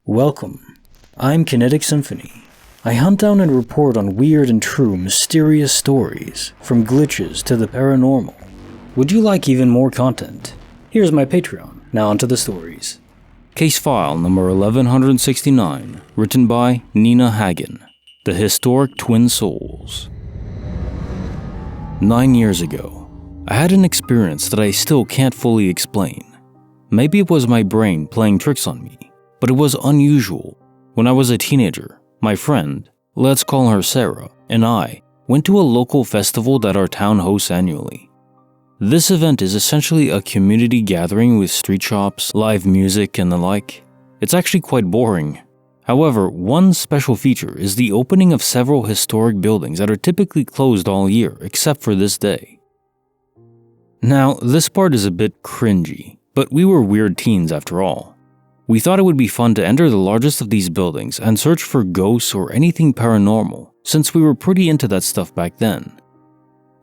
Welcome. I'm Kinetic Symphony. I hunt down and report on weird and true mysterious stories, from glitches to the paranormal. Would you like even more content? Here's my Patreon. Now onto the stories. Case file number 1169, written by Nina Hagen, The Historic Twin Souls. 9 years ago, I had an experience that I still can't fully explain. Maybe it was my brain playing tricks on me, but it was unusual. When I was a teenager, my friend, let's call her Sarah, and I went to a local festival that our town hosts annually. This event is essentially a community gathering with street shops, live music, and the like. It's actually quite boring. However, one special feature is the opening of several historic buildings that are typically closed all year except for this day. Now, this part is a bit cringy, but we were weird teens after all. We thought it would be fun to enter the largest of these buildings and search for ghosts or anything paranormal, since we were pretty into that stuff back then.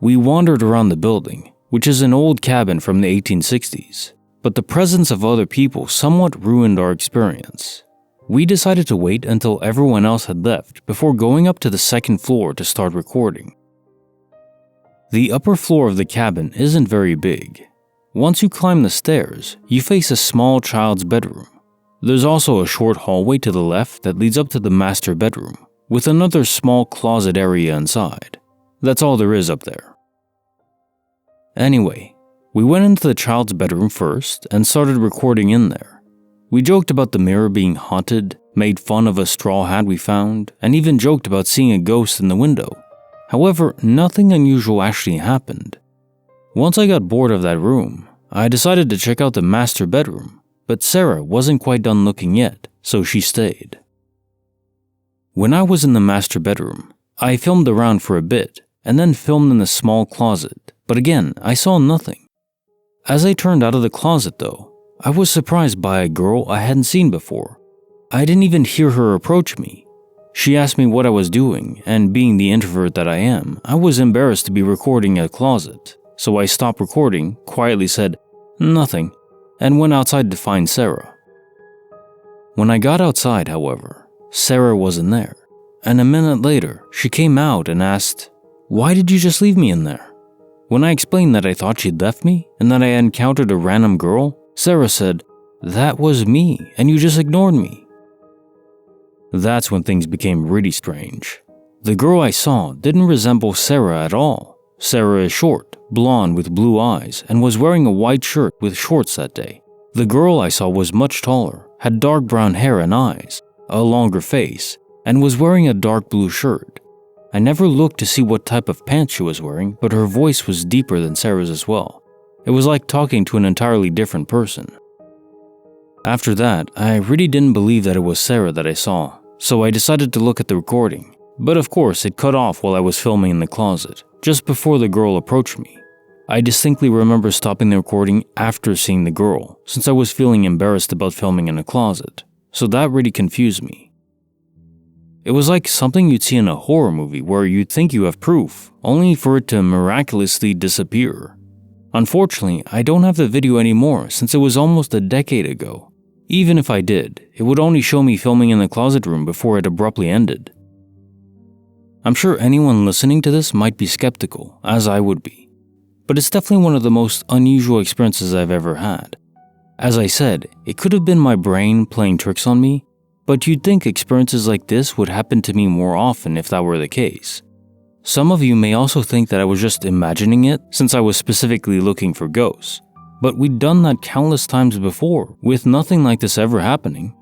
We wandered around the building, which is an old cabin from the 1860s, but the presence of other people somewhat ruined our experience. We decided to wait until everyone else had left before going up to the second floor to start recording. The upper floor of the cabin isn't very big. Once you climb the stairs, you face a small child's bedroom. There's also a short hallway to the left that leads up to the master bedroom, with another small closet area inside. That's all there is up there. Anyway, we went into the child's bedroom first and started recording in there. We joked about the mirror being haunted, made fun of a straw hat we found, and even joked about seeing a ghost in the window. However, nothing unusual actually happened. Once I got bored of that room, I decided to check out the master bedroom. But Sarah wasn't quite done looking yet, so she stayed. When I was in the master bedroom, I filmed around for a bit, and then filmed in the small closet, but again, I saw nothing. As I turned out of the closet though, I was surprised by a girl I hadn't seen before. I didn't even hear her approach me. She asked me what I was doing, and being the introvert that I am, I was embarrassed to be recording in a closet, so I stopped recording, quietly said, "Nothing," and went outside to find Sarah. When I got outside, however, Sarah wasn't there, and a minute later, she came out and asked, "Why did you just leave me in there?" When I explained that I thought she'd left me and that I had encountered a random girl, Sarah said, "That was me, and you just ignored me." That's when things became really strange. The girl I saw didn't resemble Sarah at all. Sarah is short, blonde with blue eyes, and was wearing a white shirt with shorts that day. The girl I saw was much taller, had dark brown hair and eyes, a longer face, and was wearing a dark blue shirt. I never looked to see what type of pants she was wearing, but her voice was deeper than Sarah's as well. It was like talking to an entirely different person. After that, I really didn't believe that it was Sarah that I saw, so I decided to look at the recording. But of course, it cut off while I was filming in the closet, just before the girl approached me. I distinctly remember stopping the recording after seeing the girl, since I was feeling embarrassed about filming in a closet, so that really confused me. It was like something you'd see in a horror movie where you'd think you have proof, only for it to miraculously disappear. Unfortunately, I don't have the video anymore since it was almost a decade ago. Even if I did, it would only show me filming in the closet room before it abruptly ended. I'm sure anyone listening to this might be skeptical, as I would be. But it's definitely one of the most unusual experiences I've ever had. As I said, it could have been my brain playing tricks on me, but you'd think experiences like this would happen to me more often if that were the case. Some of you may also think that I was just imagining it since I was specifically looking for ghosts, but we'd done that countless times before, with nothing like this ever happening.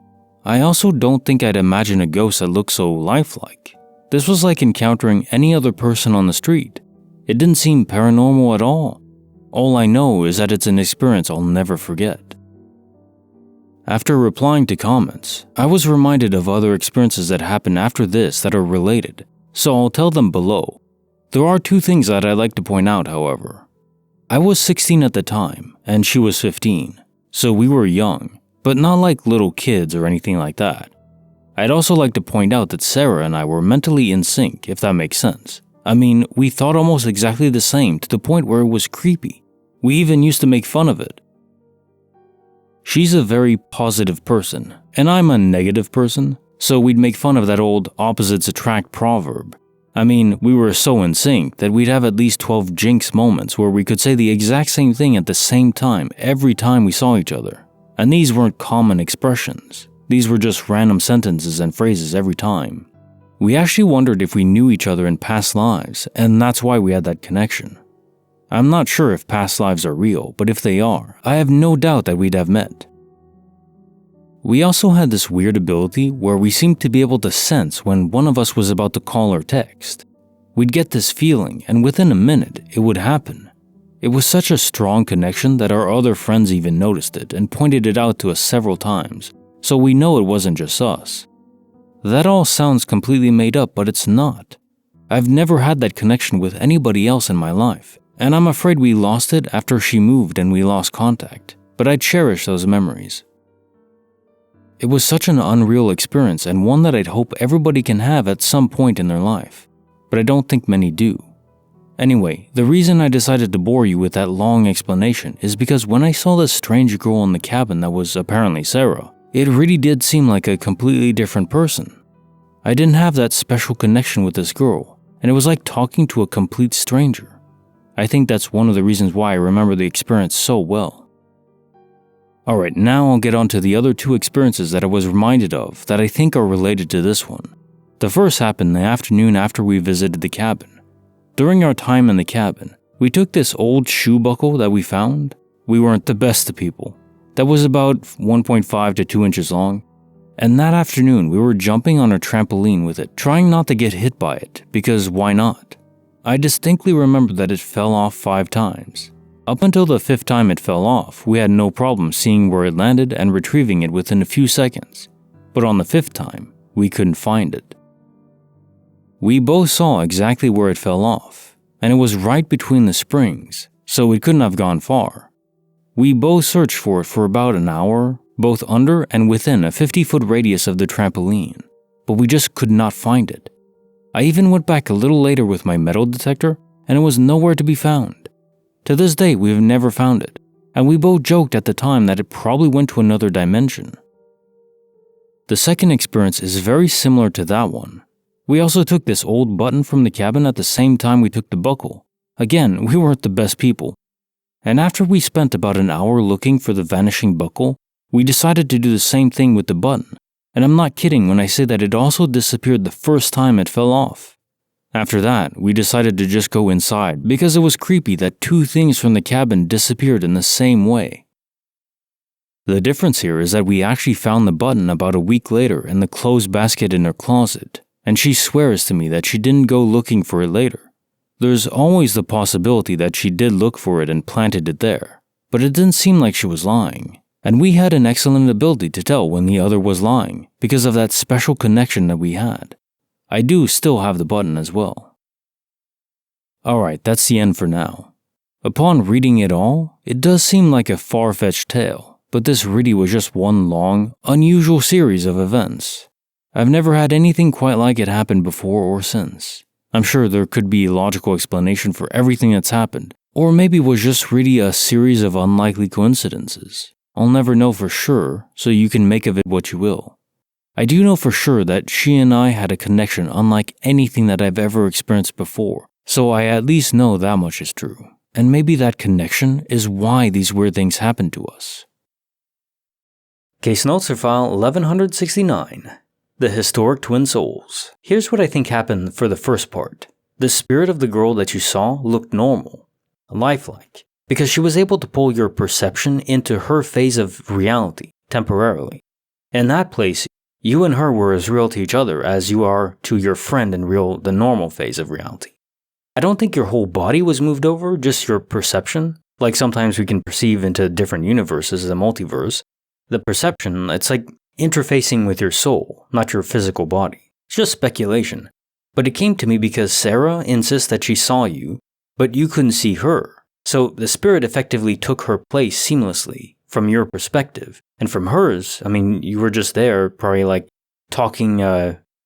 I also don't think I'd imagine a ghost that looked so lifelike. This was like encountering any other person on the street. It didn't seem paranormal at all. All I know is that it's an experience I'll never forget. After replying to comments, I was reminded of other experiences that happened after this that are related, so I'll tell them below. There are two things that I'd like to point out, however. I was 16 at the time, and she was 15, so we were young, but not like little kids or anything like that. I'd also like to point out that Sarah and I were mentally in sync, if that makes sense. I mean, we thought almost exactly the same to the point where it was creepy. We even used to make fun of it. She's a very positive person, And I'm a negative person, so we'd make fun of that old opposites attract proverb. I mean, we were so in sync that we'd have at least 12 jinx moments where we could say the exact same thing at the same time every time we saw each other. And these weren't common expressions. These were just random sentences and phrases every time. We actually wondered if we knew each other in past lives, and that's why we had that connection. I'm not sure if past lives are real, but if they are, I have no doubt that we'd have met. We also had this weird ability where we seemed to be able to sense when one of us was about to call or text. We'd get this feeling, and within a minute, it would happen. It was such a strong connection that our other friends even noticed it and pointed it out to us several times, so we know it wasn't just us. That all sounds completely made up, but it's not. I've never had that connection with anybody else in my life, and I'm afraid we lost it after she moved and we lost contact, but I cherish those memories. It was such an unreal experience and one that I'd hope everybody can have at some point in their life, but I don't think many do. Anyway, the reason I decided to bore you with that long explanation is because when I saw this strange girl in the cabin that was apparently Sarah, it really did seem like a completely different person. I didn't have that special connection with this girl, and it was like talking to a complete stranger. I think that's one of the reasons why I remember the experience so well. Alright, now I'll get on to the other two experiences that I was reminded of that I think are related to this one. The first happened the afternoon after we visited the cabin. During our time in the cabin, we took this old shoe buckle that we found. We weren't the best of people. That was about 1.5 to 2 inches long. And that afternoon, we were jumping on a trampoline with it, trying not to get hit by it, because why not? I distinctly remember that it fell off 5 times. Up until the 5th time it fell off, we had no problem seeing where it landed and retrieving it within a few seconds. But on the 5th time, we couldn't find it. We both saw exactly where it fell off, and it was right between the springs, so it couldn't have gone far. We both searched for it for about an hour, both under and within a 50-foot radius of the trampoline, but we just could not find it. I even went back a little later with my metal detector, and it was nowhere to be found. To this day, we have never found it, and we both joked at the time that it probably went to another dimension. The second experience is very similar to that one. We also took this old button from the cabin at the same time we took the buckle. Again, we weren't the best people. And after we spent about an hour looking for the vanishing buckle, we decided to do the same thing with the button. And I'm not kidding when I say that it also disappeared the first time it fell off. After that, we decided to just go inside because it was creepy that 2 things from the cabin disappeared in the same way. The difference here is that we actually found the button about a week later in the clothes basket in her closet, and she swears to me that she didn't go looking for it later. There's always the possibility that she did look for it and planted it there, but it didn't seem like she was lying, and we had an excellent ability to tell when the other was lying because of that special connection that we had. I do still have the button as well. Alright, that's the end for now. Upon reading it all, it does seem like a far-fetched tale, but this really was just one long, unusual series of events. I've never had anything quite like it happen before or since. I'm sure there could be a logical explanation for everything that's happened, or maybe it was just really a series of unlikely coincidences. I'll never know for sure, so you can make of it what you will. I do know for sure that she and I had a connection unlike anything that I've ever experienced before, so I at least know that much is true. And maybe that connection is why these weird things happen to us. Case notes for file 1169. The Historic Twin Souls. Here's what I think happened for the first part. The spirit of the girl that you saw looked normal, lifelike, because she was able to pull your perception into her phase of reality temporarily. In that place, you and her were as real to each other as you are to your friend in the normal phase of reality. I don't think your whole body was moved over, just your perception. Like sometimes we can perceive into different universes, the multiverse. The perception, it's like interfacing with your soul, not your physical body. It's just speculation. But it came to me because Sarah insists that she saw you, but you couldn't see her. So the spirit effectively took her place seamlessly from your perspective. And from hers, I mean, you were just there, probably like talking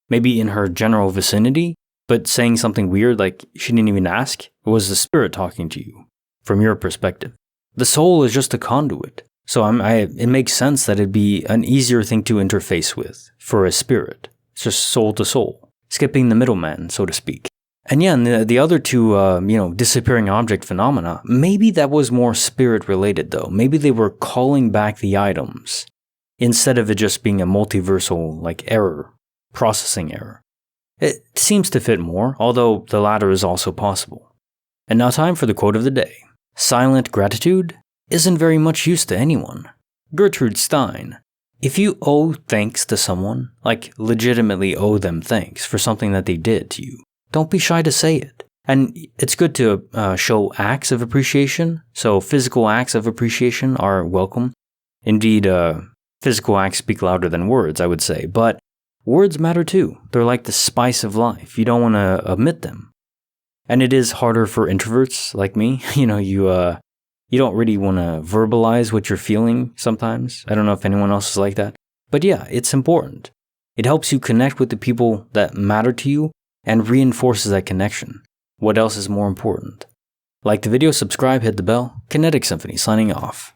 maybe in her general vicinity, but saying something weird like she didn't even ask. It was the spirit talking to you from your perspective. The soul is just a conduit. So it makes sense that it'd be an easier thing to interface with for a spirit. It's just soul to soul, skipping the middleman, so to speak. And yeah, and the other two, disappearing object phenomena, maybe that was more spirit related though. Maybe they were calling back the items instead of it just being a multiversal, error, processing error. It seems to fit more, although the latter is also possible. And now time for the quote of the day. Silent gratitude isn't very much use to anyone. Gertrude Stein. If you owe thanks to someone, legitimately owe them thanks for something that they did to you, don't be shy to say it. And it's good to show acts of appreciation. So physical acts of appreciation are welcome. Indeed, physical acts speak louder than words, I would say. But words matter too. They're like the spice of life. You don't want to omit them. And it is harder for introverts like me. You don't really want to verbalize what you're feeling sometimes. I don't know if anyone else is like that. But yeah, it's important. It helps you connect with the people that matter to you and reinforces that connection. What else is more important? Like the video, subscribe, hit the bell. Kinetic Symphony signing off.